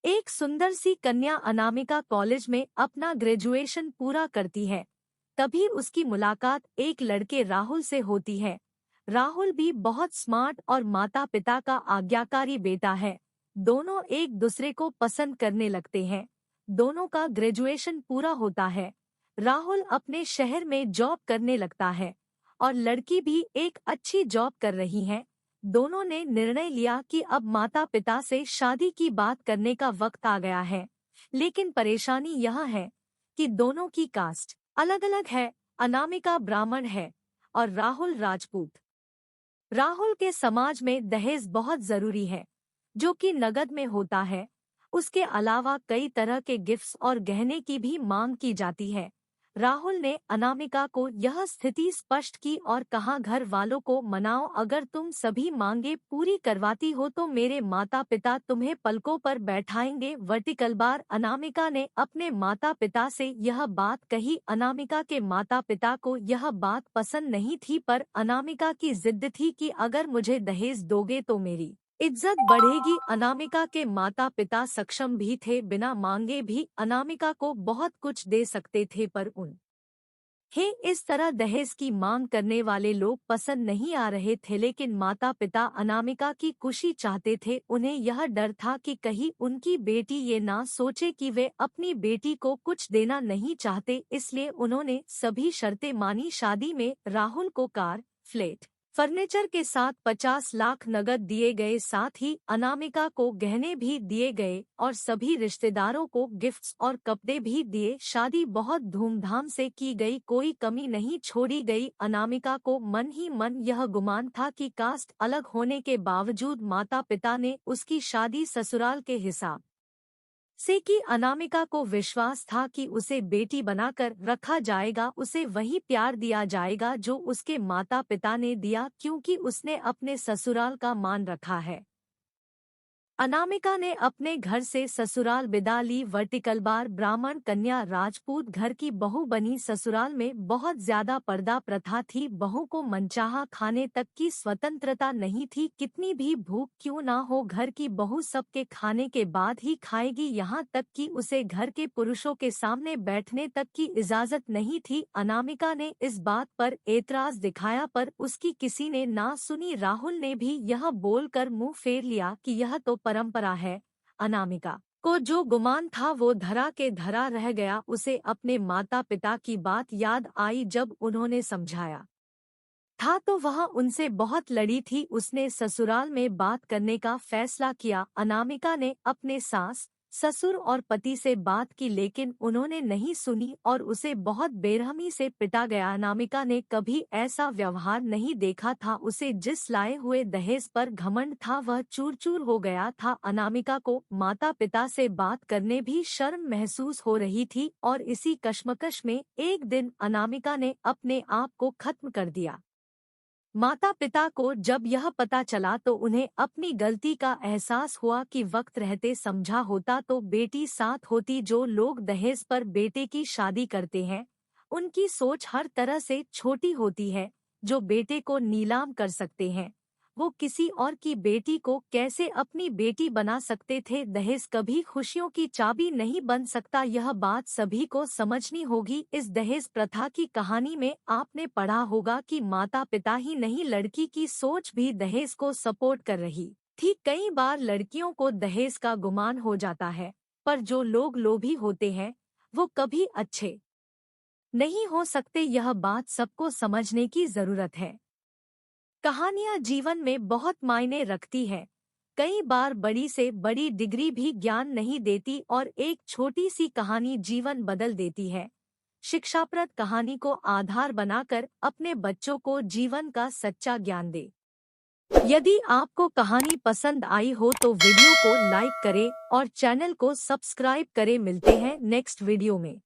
एक सुंदर सी कन्या अनामिका कॉलेज में अपना ग्रेजुएशन पूरा करती है। तभी उसकी मुलाकात एक लड़के राहुल से होती है। राहुल भी बहुत स्मार्ट और माता पिता का आज्ञाकारी बेटा है। दोनों एक दूसरे को पसंद करने लगते हैं। दोनों का ग्रेजुएशन पूरा होता है। राहुल अपने शहर में जॉब करने लगता है और लड़की भी एक अच्छी जॉब कर रही है। दोनों ने निर्णय लिया कि अब माता पिता से शादी की बात करने का वक्त आ गया है। लेकिन परेशानी यह है कि दोनों की कास्ट अलग अलग है। अनामिका ब्राह्मण है और राहुल राजपूत। राहुल के समाज में दहेज बहुत जरूरी है, जो कि नगद में होता है। उसके अलावा कई तरह के गिफ्ट्स और गहने की भी मांग की जाती है। राहुल ने अनामिका को यह स्थिति स्पष्ट की और कहा, घर वालों को मनाओ, अगर तुम सभी मांगे पूरी करवाती हो तो मेरे माता पिता तुम्हें पलकों पर बैठाएंगे। वर्टिकल बार अनामिका ने अपने माता पिता से यह बात कही। अनामिका के माता पिता को यह बात पसंद नहीं थी, पर अनामिका की जिद थी कि अगर मुझे दहेज दोगे तो मेरी इज्जत बढ़ेगी। अनामिका के माता पिता सक्षम भी थे, बिना मांगे भी अनामिका को बहुत कुछ दे सकते थे, पर इस तरह दहेज की मांग करने वाले लोग पसंद नहीं आ रहे थे। लेकिन माता पिता अनामिका की खुशी चाहते थे। उन्हें यह डर था कि कहीं उनकी बेटी ये ना सोचे कि वे अपनी बेटी को कुछ देना नहीं चाहते, इसलिए उन्होंने सभी शर्तें मानी। शादी में राहुल को कार, फ्लैट, फर्नीचर के साथ 50 लाख नगद दिए गए। साथ ही अनामिका को गहने भी दिए गए और सभी रिश्तेदारों को गिफ्ट्स और कपड़े भी दिए। शादी बहुत धूमधाम से की गई, कोई कमी नहीं छोड़ी गई। अनामिका को मन ही मन यह गुमान था कि कास्ट अलग होने के बावजूद माता पिता ने उसकी शादी ससुराल के हिसाब से कि अनामिका को विश्वास था कि उसे बेटी बनाकर रखा जाएगा, उसे वही प्यार दिया जाएगा जो उसके माता पिता ने दिया, क्योंकि उसने अपने ससुराल का मान रखा है। अनामिका ने अपने घर से ससुराल विदा ली। वर्टिकल बार ब्राह्मण कन्या राजपूत घर की बहू बनी। ससुराल में बहुत ज्यादा पर्दा प्रथा थी। बहू को मनचाहा खाने तक की स्वतंत्रता नहीं थी। कितनी भी भूख क्यों ना हो, घर की बहू सबके खाने के बाद ही खाएगी। यहाँ तक कि उसे घर के पुरुषों के सामने बैठने तक की इजाजत नहीं थी। अनामिका ने इस बात पर एतराज दिखाया, पर उसकी किसी ने ना सुनी। राहुल ने भी यह बोलकर मुंह फेर लिया कि यह तो परंपरा है। अनामिका को जो गुमान था वो धरा के धरा रह गया। उसे अपने माता पिता की बात याद आई। जब उन्होंने समझाया था तो वह उनसे बहुत लड़ी थी। उसने ससुराल में बात करने का फैसला किया। अनामिका ने अपने सास, ससुर और पति से बात की, लेकिन उन्होंने नहीं सुनी और उसे बहुत बेरहमी से पिटा गया। अनामिका ने कभी ऐसा व्यवहार नहीं देखा था। उसे जिस लाए हुए दहेज पर घमंड था वह चूर चूर हो गया था। अनामिका को माता पिता से बात करने भी शर्म महसूस हो रही थी और इसी कश्मकश में एक दिन अनामिका ने अपने आप को खत्म कर दिया। माता पिता को जब यह पता चला तो उन्हें अपनी गलती का एहसास हुआ कि वक्त रहते समझा होता तो बेटी साथ होती। जो लोग दहेज पर बेटे की शादी करते हैं उनकी सोच हर तरह से छोटी होती है। जो बेटे को नीलाम कर सकते हैं वो किसी और की बेटी को कैसे अपनी बेटी बना सकते थे। दहेज कभी खुशियों की चाबी नहीं बन सकता, यह बात सभी को समझनी होगी। इस दहेज प्रथा की कहानी में आपने पढ़ा होगा कि माता पिता ही नहीं, लड़की की सोच भी दहेज को सपोर्ट कर रही थी। कई बार लड़कियों को दहेज का गुमान हो जाता है, पर जो लोग लोभी होते हैं वो कभी अच्छे नहीं हो सकते। यह बात सबको समझने की जरूरत है। कहानियां जीवन में बहुत मायने रखती है। कई बार बड़ी से बड़ी डिग्री भी ज्ञान नहीं देती और एक छोटी सी कहानी जीवन बदल देती है। शिक्षाप्रद कहानी को आधार बनाकर अपने बच्चों को जीवन का सच्चा ज्ञान दे। यदि आपको कहानी पसंद आई हो तो वीडियो को लाइक करें और चैनल को सब्सक्राइब करें। मिलते हैं नेक्स्ट वीडियो में।